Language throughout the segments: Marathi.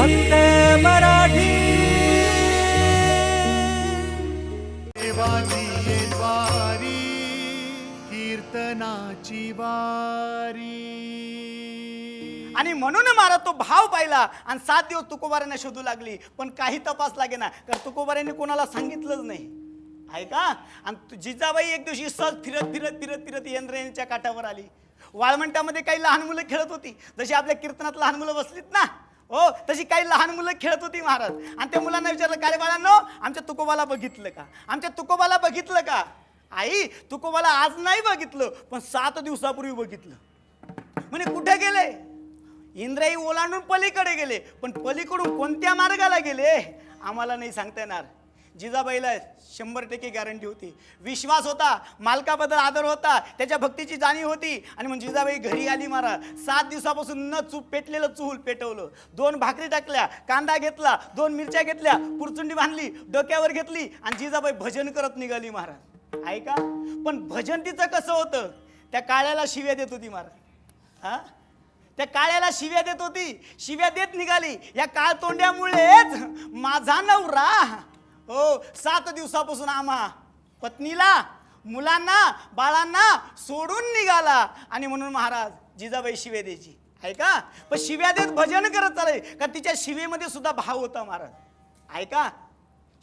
फक्त मराठी. देवाची वारी कीर्तनाची वारी. आणि म्हणून महाराज तो भाव पाहिला आणि 7 दिवस तुकोबारांना शोधू लागली, पण काही तपास लागे ना, कारण तुकोबारांनी कोणाला सांगितलंच नाही. आहे का? आणि जिजाबाई एक दिवशी सहज फिरत फिरत फिरत फिरत इंद्रायणीच्या काठावर आली. वाळवंटामध्ये काही लहान मुलं खेळत होती, जशी आपल्या कीर्तनात लहान मुलं बसलीत ना, हो तशी काही लहान मुलं खेळत होती महाराज. आणि त्या मुलांना विचारलं, काय रे बाळांनो, आमच्या तुकोबाला बघितलं का? आमच्या तुकोबाला बघितलं का? आई, तुकोबाला आज नाही बघितलं, पण 7 दिवसापूर्वी बघितलं. म्हणे कुठे गेले? इंद्राई ओलांडून पलीकडे गेले, पण पलीकडून कोणत्या मार्गाला गेले आम्हाला नाही सांगता येणार. जिजाबाईला 100% गॅरंटी होती, विश्वास होता, मालकाबद्दल आदर होता, त्याच्या भक्तीची जाणीव होती. आणि मग जिजाबाई घरी आली महाराज. 7 दिवसापासून न पेटलेलं चूल पेटवलं, 2 भाकरी टाकल्या, कांदा घेतला, 2 मिरच्या घेतल्या, पुरचुंडी बांधली, डोक्यावर घेतली आणि जिजाबाई भजन करत निघाली महाराज. आहे का? पण भजन तिचं कसं होतं? त्या काळ्याला शिव्या देत होती महाराज. हा, त्या काळ्याला शिव्या देत होती, शिव्या देत निघाली. या काळ तोंड्यामुळेच माझा नवरा, हो 7 दिवसापासून आम्हा पत्नीला, मुलांना, बाळांना सोडून निघाला. आणि म्हणून महाराज जिजाबाई शिव्या द्यायची. आहे का? पण शिव्या देत भजन करत चालले, का तिच्या शिवेमध्ये सुद्धा भाव होता महाराज. आहे का?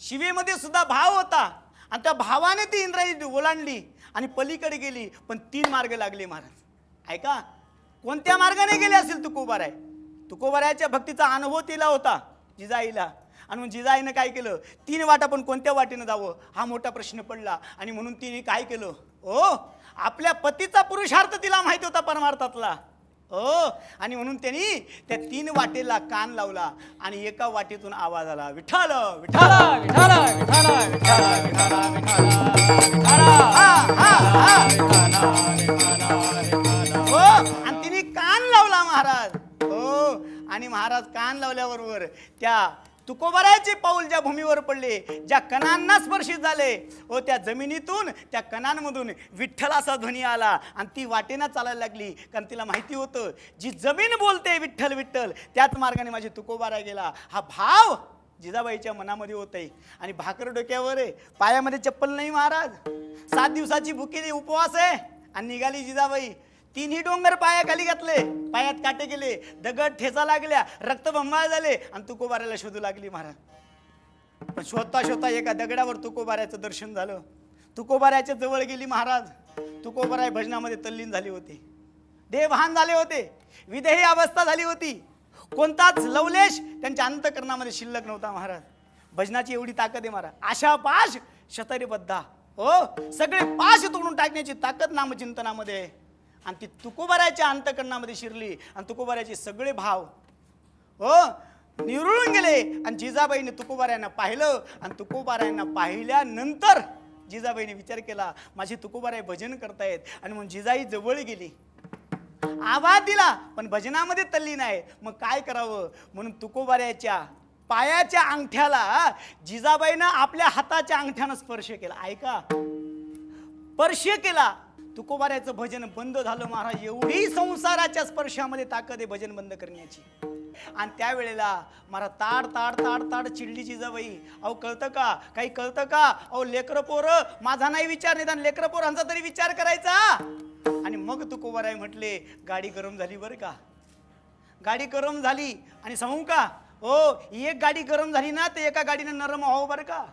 शिवेमध्ये सुद्धा भाव होता. आणि त्या भावाने ती इंद्रायणी ओलांडली आणि पलीकडे गेली. पण 3 मार्ग लागले महाराज. आहे का? कोणत्या मार्गाने गेले असेल तुकोबाराय? तुकोबारायच्या भक्तीचा अनुभव तिला होता जिजाईला. आणि मग जिजाईनं काय केलं? 3 वाटा, पण कोणत्या वाटेनं जावं हा मोठा प्रश्न पडला. आणि म्हणून तिने काय केलं? ओ, आपल्या पतीचा पुरुषार्थ तिला माहिती होता परमार्थातला. हो, आणि म्हणून त्यांनी त्या 3 वाटेला कान लावला आणि एका वाटेतून आवाज आला, विठ्ठल विठ्ठल विठ्ठल विठ्ठल विठ्ठल विठ्ठल विठ्ठल. हो, आणि तिने कान लावला महाराज. हो, आणि महाराज कान लावल्याबरोबर त्या तुकोबारायचे पाऊल ज्या भूमीवर पडले, ज्या कणांना स्पर्शित झाले, हो त्या जमिनीतून, त्या कणांमधून विठ्ठलाचा ध्वनी आला. आणि ती वाटेनं चालायला लागली, कारण तिला माहिती होतं जी जमीन बोलते विठ्ठल विठ्ठल, त्याच मार्गाने माझी तुकोबाराय गेला. हा भाव जिजाबाईच्या मनामध्ये होते. आणि भाकर डोक्यावर आहे, पायामध्ये चप्पल नाही महाराज. 7 दिवसाची भुकेली उपवास आहे. आणि निघाली जिजाबाई. 3ही डोंगर पायाखाली घातले, पायात काटे गेले, दगड ठेचा लागल्या, रक्तबंबाळ झाले आणि तुकोबारायला शोधू लागली महाराज. पण शोधता शोधता एका दगडावर तुकोबारायचं दर्शन झालं. तुकोबारायच्या जवळ गेली महाराज. तुकोबाराय भजनामध्ये तल्लीन झाले होते, देवभान झाले होते, विदेही अवस्था झाली होती. कोणताच लवलेश त्यांच्या अंतःकरणामध्ये शिल्लक नव्हता महाराज. भजनाची एवढी ताकद आहे महाराज. आशा पाश शतरीबद्धा, हो सगळे पाश तोडून टाकण्याची ताकद नामचिंतनामध्ये आहे. आणि ती तुकोबारायच्या अंतःकरणामध्ये शिरली आणि तुकोबारायचे सगळे भाव हो निरुळून गेले. आणि जिजाबाईने तुकोबारायांना पाहिलं. आणि तुकोबारायांना पाहिल्यानंतर जिजाबाईने विचार केला, माझी तुकोबाराय भजन करतायत. आणि मग जिजाई जवळ गेली, आवाज दिला, पण भजनामध्ये तल्लीन आहे. मग काय करावं? म्हणून तुकोबारायच्या पायाच्या अंगठ्याला जिजाबाईनं आपल्या हाताच्या अंगठ्यानं स्पर्श केला. ऐका, स्पर्श केला. तुकोबारायचं भजन बंद झालं महाराज. एवढी संसाराच्या स्पर्शामध्ये ताकद आहे भजन बंद करण्याची. आणि त्यावेळेला महाराज ताड ताड ताड ताड चिडली जिजाबाई. अहो कळतं का? काही कळतं का? अहो लेकरं पोरं, माझा नाही विचार, निदान लेकरं पोरांचा तरी विचार करायचा. आणि मग तुकोबाराय म्हटले, गाडी गरम झाली बरं का, गाडी गरम झाली. आणि सांगू का, हो एक गाडी गरम झाली ना तर एका गाडीनं नरम व्हावं बरं का.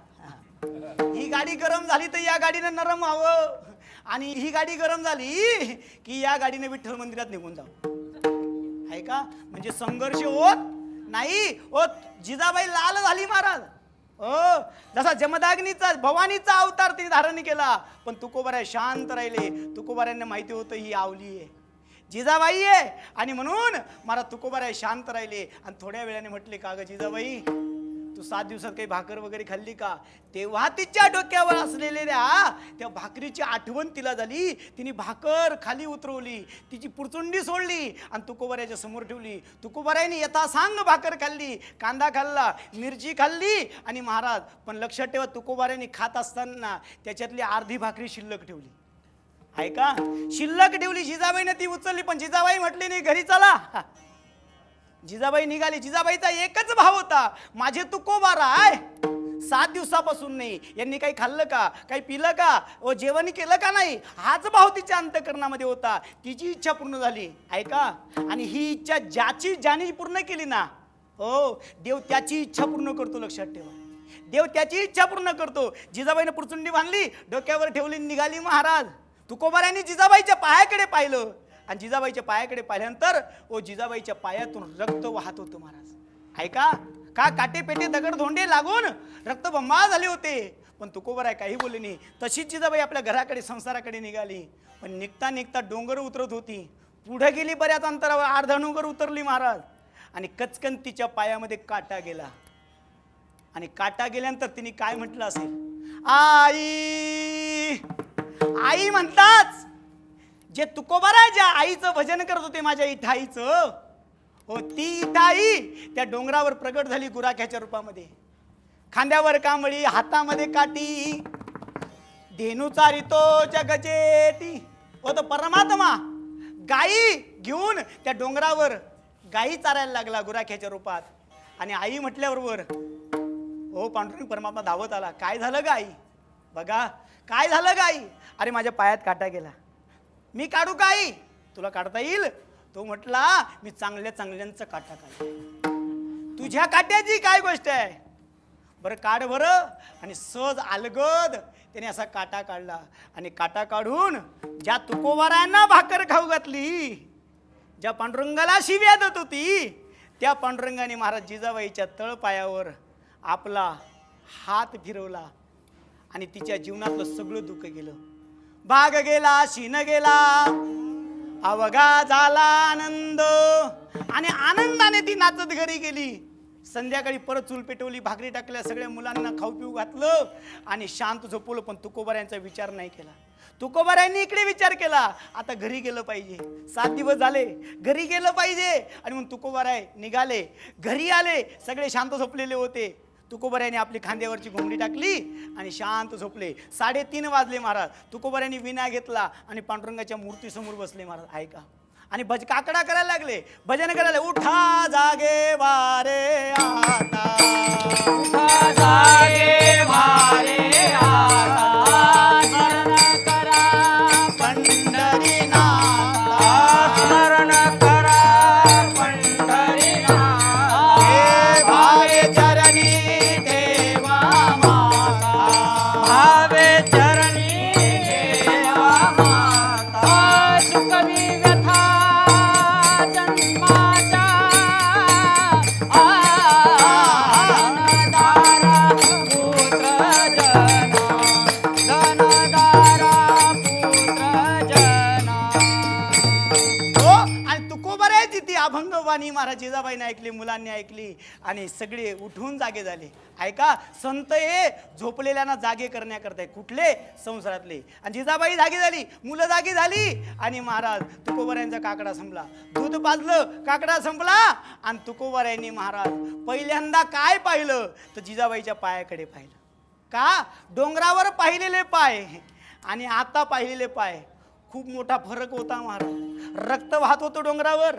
ही गाडी गरम झाली तर या गाडीनं नरम व्हावं. आणि ही गाडी गरम झाली की या गाडीने विठ्ठल मंदिरात निघून जाऊ. आहे का? म्हणजे संघर्ष होत नाही. होत जिजाबाई लाल झाली महाराज. हो, जसा जमदाग्नीचा भवानीचा अवतार तिने धारण केला. पण तुकोबाराय शांत राहिले. तुकोबारायांना माहिती होतं ही आवली आहे, जिजाबाई आहे. आणि म्हणून मला तुकोबाराय शांत राहिले. आणि थोड्या वेळाने म्हटले, का ग जिजाबाई, तू 7 दिवसात काही भाकर वगैरे खाल्ली का? तेव्हा तिच्या डोक्यावर असलेल्या त्या भाकरीची आठवण तिला झाली. तिने भाकर खाली उतरवली, तिची पुरचुंडी सोडली आणि तुकोबारायच्या समोर ठेवली. तुकोबारायने यथासांग भाकर खाल्ली, कांदा खाल्ला, मिरची खाल्ली. आणि महाराज पण लक्षात ठेवा, तुकोबारायने खात असताना त्याच्यातली अर्धी भाकरी शिल्लक ठेवली. आहे का? शिल्लक ठेवली. जिजाबाईने ती उचलली, पण जिजाबाई म्हटली नाही, घरी चला. जिजाबाई निघाली. जिजाबाईचा एकच भाव होता, माझे तुकोबाराय 7 दिवसापासून नाही, यांनी काही खाल्लं का, काही पिलं का, व जेवण केलं का नाही, हाच भाव तिच्या अंतःकरणामध्ये होता. तिची इच्छा पूर्ण झाली. ऐका, आणि ही इच्छा ज्याने पूर्ण केली ना, हो, देव त्याची इच्छा पूर्ण करतो. लक्षात ठेवा, देव त्याची इच्छा पूर्ण करतो. जिजाबाईनं पुरचुंडी बांधली, डोक्यावर ठेवली, निघाली महाराज. तुकोबारायांनी जिजाबाईच्या पायाकडे पाहिलं, आणि जिजाबाईच्या पायाकडे पाहिल्यानंतर ओ जिजाबाईच्या पायातून रक्त वाहत होतं महाराज. ऐका, का काटे पेटे दगड धोंडे लागून रक्तबंबाळ झाले होते, पण तुकोबाराय काही बोलले नाही. तशीच जिजाबाई आपल्या घराकडे, संसाराकडे निघाली. पण निघता निघता डोंगर उतरत होती. पुढे गेली, बऱ्याच अंतरावर अर्धा डोंगर उतरली महाराज, आणि कचकन तिच्या पायामध्ये काटा गेला. आणि काटा गेल्यानंतर तिने काय म्हटलं असेल, आई आई म्हणताच जे तुकोबाराय ज्या आईचं भजन करत होते, माझ्या इठाईचं, हो, ती इठाई त्या डोंगरावर प्रगट झाली गुराख्याच्या रूपामध्ये. खांद्यावर कांबळी, हातामध्ये काठी, धेनू चारितो जगजेटी. हो, तो परमात्मा गाई घेऊन त्या डोंगरावर गाई चारायला लागला गुराख्याच्या रूपात. आणि आई म्हटल्याबरोबर हो पांडुरंग परमात्मा धावत आला. काय झालं गाई, बघा काय झालं गाई. अरे माझ्या पायात काटा गेला, मी काढू गाई, तुला काढता येईल. तो म्हटला, मी चांगल्या चांगल्यांचा काटा काढ, तुझ्या काट्याची काय गोष्ट आहे, बरं काढ बरं. आणि सहज अलगद त्याने असा काटा काढला. आणि काटा काढून ज्या तुकोबारायांना भाकर खाऊ घातली, ज्या पांडुरंगाला शिव्या देत होती, त्या पांडुरंगाने महाराज जिजाबाईच्या तळपायावर आपला हात फिरवला, आणि तिच्या जीवनातलं सगळं दुःख गेलं. भाग गेला, शीन गेला, अवघा झाला आनंद. आणि आनंदाने ती नाचत घरी गेली. संध्याकाळी परत चूल पेटवली, भाकरी टाकल्या, सगळ्या मुलांना खाऊ पिऊ घातलं, आणि शांत झोपवलं. पण तुकोबारायांचा विचार नाही केला. तुकोबारायांनी इकडे विचार केला, आता घरी गेलं पाहिजे, 7 दिवस झाले, घरी गेलं पाहिजे. आणि मग तुकोबाराय निघाले, घरी आले, सगळे शांत झोपलेले होते. तुकोबारायांनी आपली खांद्यावरची घोंगडी टाकली आणि शांत झोपले. 3:30 वाजले महाराज. तुकोबारायांनी विना घेतला आणि पांडुरंगाच्या मूर्तीसमोर बसले महाराज. ऐका, आणि काकडा करायला लागले, भजन करायला. उठा जागे वारे आता, उठा जागे वारे आता, स्मरण करा पंढरीनाथा, स्मरण करा पंढरीनाथ. हे भावे चरणी देवा माता, भावे चरणी देवा माता. सुखवी व्यथा जन्माच्या, धनदारा पुत्र जना, धनदारा पुत्र जना. हो. आणि तुकोबारायची ती अभंगवाणी महाराज जिजाबाईने ऐकली, मुलांनी ऐकली, आणि सगळे उठून जागे झाले. ऐका, संत हे झोपलेल्यांना जागे करण्याकरता, कुठले संसारातले. आणि जिजाबाई जागी झाली, मुलं जागी झाली, आणि महाराज तुकोबारायांचा काकडा संपला. दूध पाजलं, काकडा संपला. आणि तुकोबारायांनी महाराज पहिल्यांदा काय पाहिलं तर जिजाबाईच्या पायाकडे पाहिलं. का, डोंगरावर पाहिलेले पाय आणि आता पाहिलेले पाय खूप मोठा फरक होता महाराज. रक्त वाहत होतं डोंगरावर,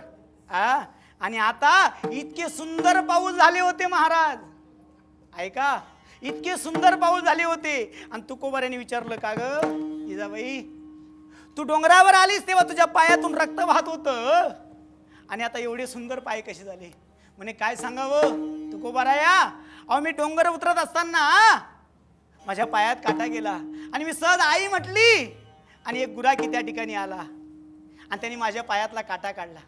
आणि आता इतके सुंदर पाऊस झाले होते महाराज. ऐका, इतके सुंदर पाऊस झाले होते. आणि तुकोबारायांनी विचारलं, का ग जिजाबाई, तू डोंगरावर आलीस तेव्हा तुझ्या पायातून रक्त वाहत होतं, आणि आता एवढे सुंदर पाय कसे झाले. म्हणे काय सांगावं तुकोबाराया, अहो मी डोंगर उतरत असताना माझ्या पायात काटा गेला, आणि मी सहज आई म्हटली, आणि एक गुराखी त्या ठिकाणी आला, आणि त्यांनी माझ्या पायातला काटा काढला,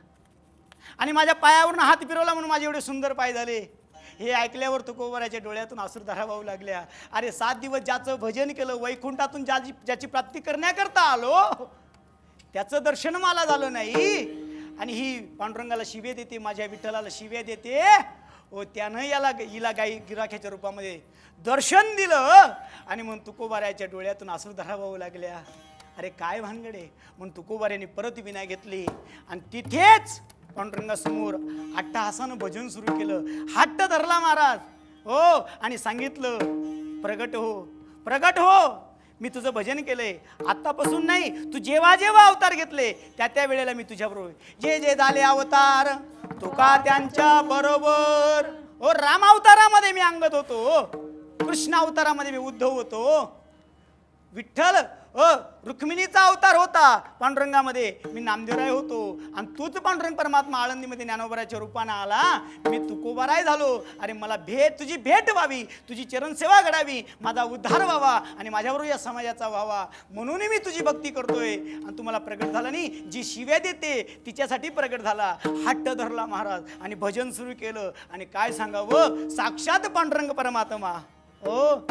आणि माझ्या पायावरून हात फिरवला, म्हणून माझे एवढे सुंदर पाय झाले. हे ऐकल्यावर तुकोबाराच्या डोळ्यातून अश्रुधारा वाहू लागल्या. अरे 7 दिवस ज्याचं भजन केलं, वैकुंठातून ज्याची प्राप्ती करण्याकरता आलो, त्याचं दर्शन मला झालं नाही, आणि ही पांडुरंगाला शिव्या देते, माझ्या विठ्ठलाला शिव्या देते. ओ त्यानं हिला गिराख्याच्या रूपामध्ये दर्शन दिलं, आणि मग तुकोबाराच्या डोळ्यातून अश्रुधारा वाहू लागल्या. अरे काय भानगडे. म्हणून तुकोबारायांनी परत विना घेतली, आणि तिथेच पांडुरंगासमोर अट्टहासानं भजन सुरू केलं. हट्ट धरला महाराज, हो, आणि सांगितलं, प्रगट हो, प्रगट हो, मी तुझं भजन केलंय. आतापासून नाही, तू जेव्हा जेव्हा अवतार घेतले त्या त्या वेळेला मी तुझ्याबरोबर. जे जे झाले अवतार तुका त्यांच्या बरोबर. ओ राम अवतारामध्ये मी अंगद होतो, कृष्ण अवतारामध्ये मी उद्धव होतो, विठ्ठल रुक्मिणीचा अवतार होता पांडुरंगामध्ये, मी नामदेवराय होतो. आणि तूच पांडुरंग परमात्मा आळंदीमध्ये ज्ञानोबराच्या रूपानं आला, मी तुकोबाराय झालो. अरे मला तुझी भेट व्हावी, तुझी चरणसेवा घडावी, माझा उद्धार व्हावा आणि माझ्याबरोबर या समाजाचा व्हावा, म्हणून मी तुझी भक्ती करतोय. आणि तुम्हाला प्रगट झाला नाही, जी शिव्या देते तिच्यासाठी प्रगट झाला. हट्ट धरला महाराज आणि भजन सुरू केलं. आणि काय सांगावं, साक्षात पांडुरंग परमात्मा, हो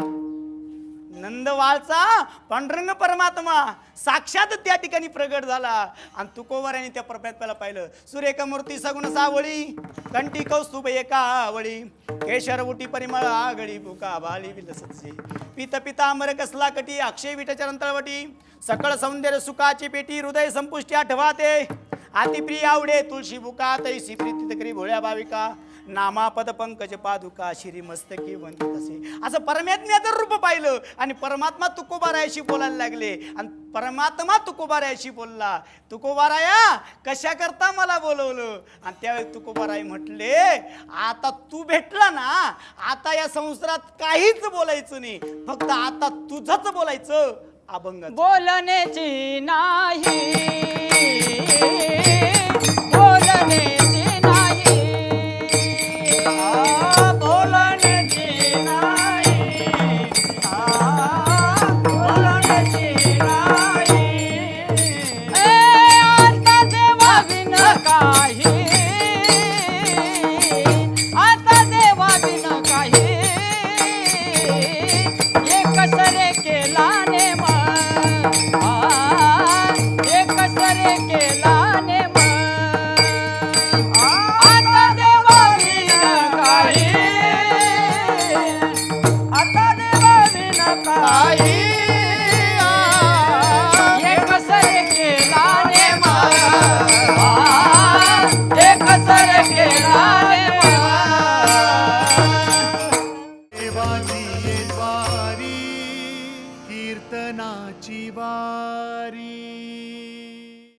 नंदवाळचा पांडुरंग परमात्मा साक्षात त्या ठिकाणी प्रगट झाला. आणि तुकोबाराने त्या परमात्म्याला पाहिलं. सुरेख मूर्ती सगुण सावळी, कंठी कौस्तुभ एका आवळी, केशर उटी परिमळ आगळी, बुका बाली विलसचे, पित पितांबर कसला कटी, अक्षय विठच्या अंतळवटी, सकळ सौंदर्य सुखाची पेटी, हृदय संपुष्टी आठवाते, अतिप्रिय आवडे तुळशी बुका, तैसी प्रीती करी भोळ्या भाविका, नामापद पंकज पादुका, श्री मस्तकी वंदित असे. असं परमात्म्याचं रूप पाहिलं आणि परमात्मा तुकोबारायाशी बोलायला लागले. आणि परमात्मा तुकोबारायाशी बोलला, तुकोबाराया कशा करता मला बोलवलं. आणि त्यावेळी तुकोबाराय म्हटले, आता तू भेटला ना, आता या संसारात काहीच बोलायचं नाही, फक्त आता तुझंच बोलायचं. अभंग बोलण्याची नाही, बोलण्याची नाही, बोलण्याची नाही, बोलण्याची नाही. आता देवा बिन काही, आता देवा बिन काही, एक सरे केला ने कसरे केला ने आता देवा बिन काही, आता देवा बिन काही, कसरे केला ने कसरे केला ने. देवाची येत वारी, कीर्तनाची वारी.